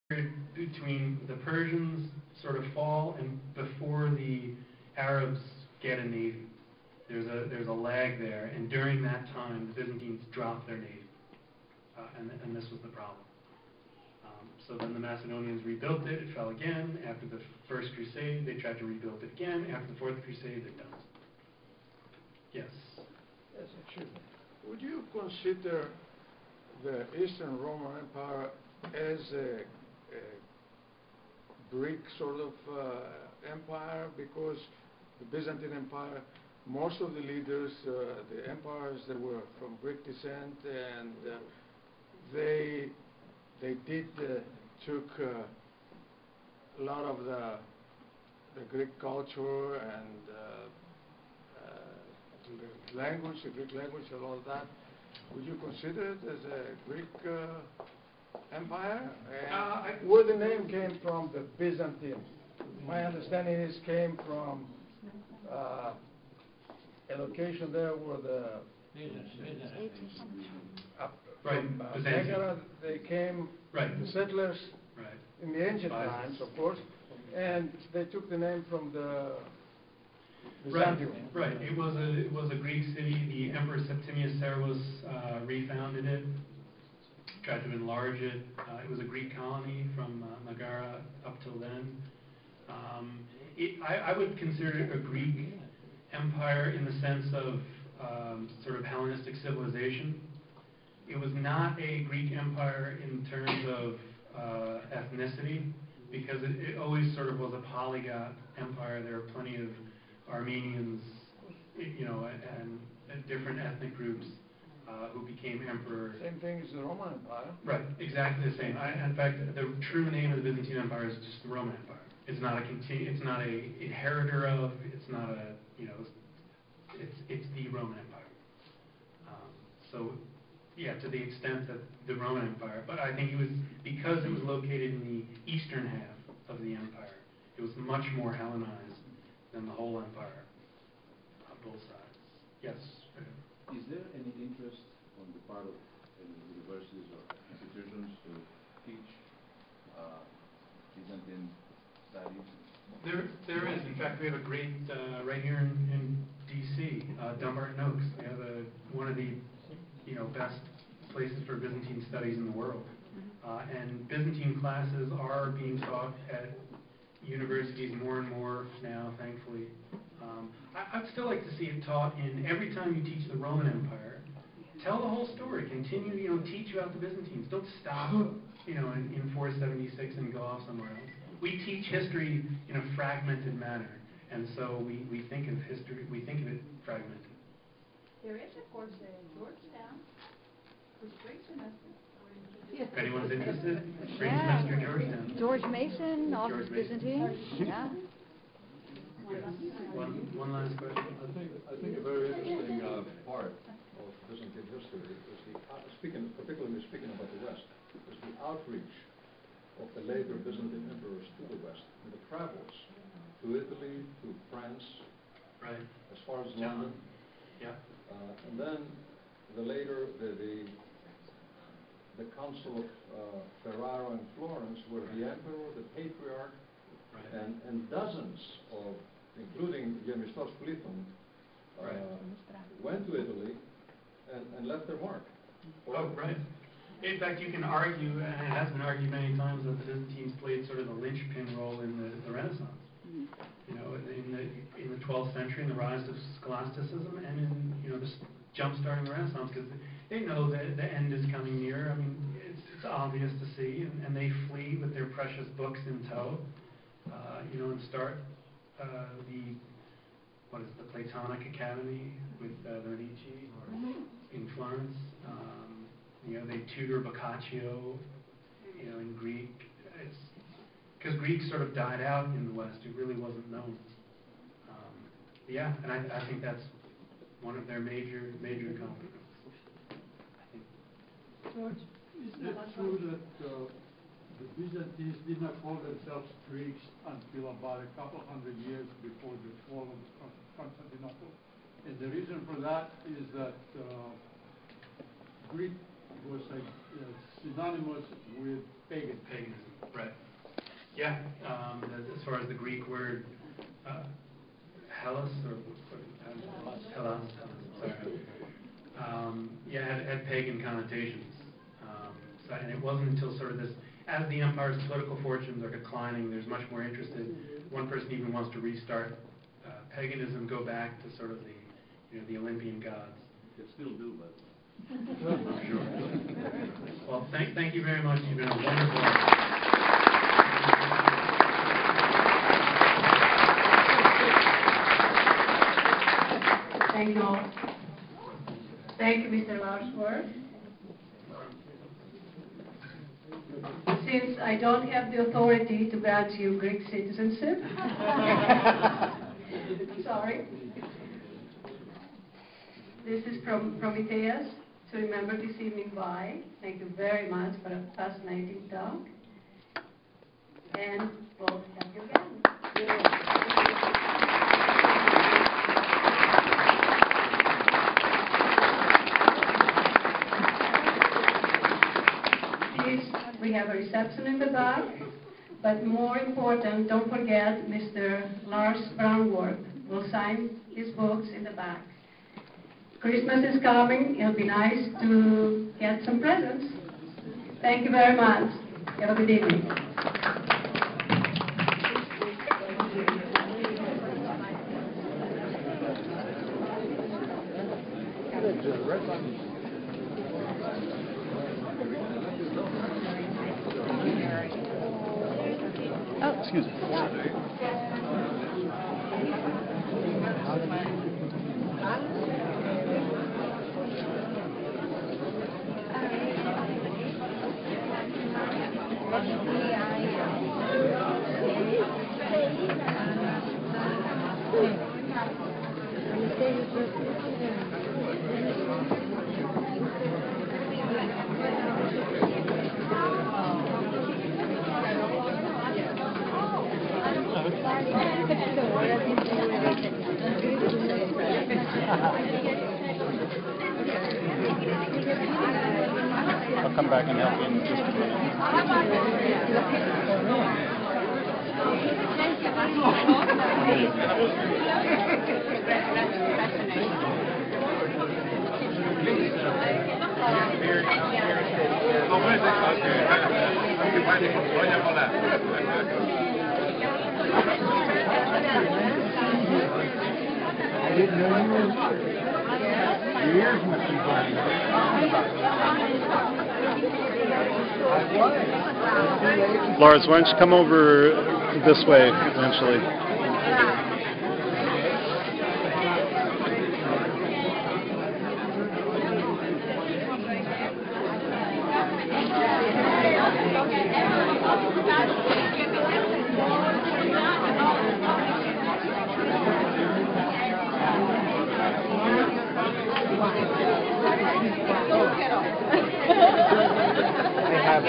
between the Persians sort of fall and before the Arabs get a navy. There's a lag there, and during that time, the Byzantines dropped their navy, and this was the problem. So then the Macedonians rebuilt it. It fell again. After the First Crusade, they tried to rebuild it again. After the Fourth Crusade, they're done. Yes. Yes, excuse me. Would you consider the Eastern Roman Empire as a Greek sort of empire? Because the Byzantine Empire, most of the leaders, the empires, they were from Greek descent, and they took a lot of the Greek culture and the Greek language and all that. Would you consider it as a Greek empire? And where the name came from, the Byzantine. My understanding is came from a location there where the Byzantium. They came, the settlers in the ancient times, of course, and they took the name from the Byzantium. Right. It was a Greek city. The Emperor Septimius Severus refounded it, tried to enlarge it. It was a Greek colony from Megara up till then. I would consider it a Greek empire in the sense of sort of Hellenistic civilization. It was not a Greek empire in terms of ethnicity, because it always sort of was a polyglot empire. There are plenty of Armenians, and different ethnic groups who became emperor. Same thing as the Roman Empire. Right, exactly the same. In fact, the true name of the Byzantine Empire is just the Roman Empire. It's not it's not a inheritor of. It's not a It's the Roman Empire. So, yeah, to the extent that the Roman Empire, but I think it was because it was located in the eastern half of the empire. It was much more Hellenized than the whole empire on both sides. Yes. Is there any interest on the part of universities or institutions to teach Byzantine studies? There is. In fact, we have a great right here in D.C. Dumbarton Oaks. We have one of the best places for Byzantine studies in the world, and Byzantine classes are being taught at universities more and more now, thankfully. I'd still like to see it taught in every time you teach the Roman Empire. Tell the whole story. Continue, teach about the Byzantines. Don't stop, in 476 and go off somewhere else. We teach history in a fragmented manner, and so we think of history. We think of it fragmented. There is, of course, Georgetown for spring semester. If anyone's interested, spring semester Georgetown. George Mason, Office Byzantine. Yeah. One last question. I think a very interesting part of Byzantine history is particularly speaking about the West, is the outreach of the later Byzantine emperors to the West, and the travels to Italy, to France, as far as London. Yeah. And then the Council of Ferrara and Florence, where the emperor, the patriarch, and dozens of, including Gemistos Plithon, went to Italy and left their mark. Oh, right. In fact, you can argue, and it has been argued many times, that the Byzantines played sort of a linchpin role in the Renaissance. In the 12th century, in the rise of scholasticism, and in the jump-starting the Renaissance, because they know that the end is coming near. I mean, it's obvious to see, and they flee with their precious books in tow, and start the Platonic Academy with the Medici in Florence. They tutor Boccaccio, in Greek. It's because Greek sort of died out in the West. It really wasn't known. And I think that's one of their major accomplishments. George, isn't it true that the Byzantines did not call themselves Greeks until about a couple hundred years before the fall of Constantinople? And the reason for that is that Greek was synonymous with paganism. Right. Yeah, as far as the Greek word Hellas or Hellas, sorry. Had pagan connotations. And it wasn't until sort of this, as the empire's political fortunes are declining, there's much more interest in, one person even wants to restart paganism, go back to sort of the Olympian gods. They still do, but. Sure. Well, thank you very much. You've been a wonderful. Thank you all. Thank you, Mr. Lars Brownworth. Since I don't have the authority to grant you Greek citizenship, I'm sorry. This is from Prometheas to remember this evening by. Thank you very much for a fascinating talk. And we'll thank you again. We have a reception in the back, but more important, don't forget Mr. Lars Brownworth will sign his books in the back. Christmas is coming. It'll be nice to get some presents. Thank you very much. Have a good evening. Oh, excuse me. I'll come back and help you in just a minute. I didn't know you were here. Your ears must be burning. Lars, why don't you come over this way eventually? I have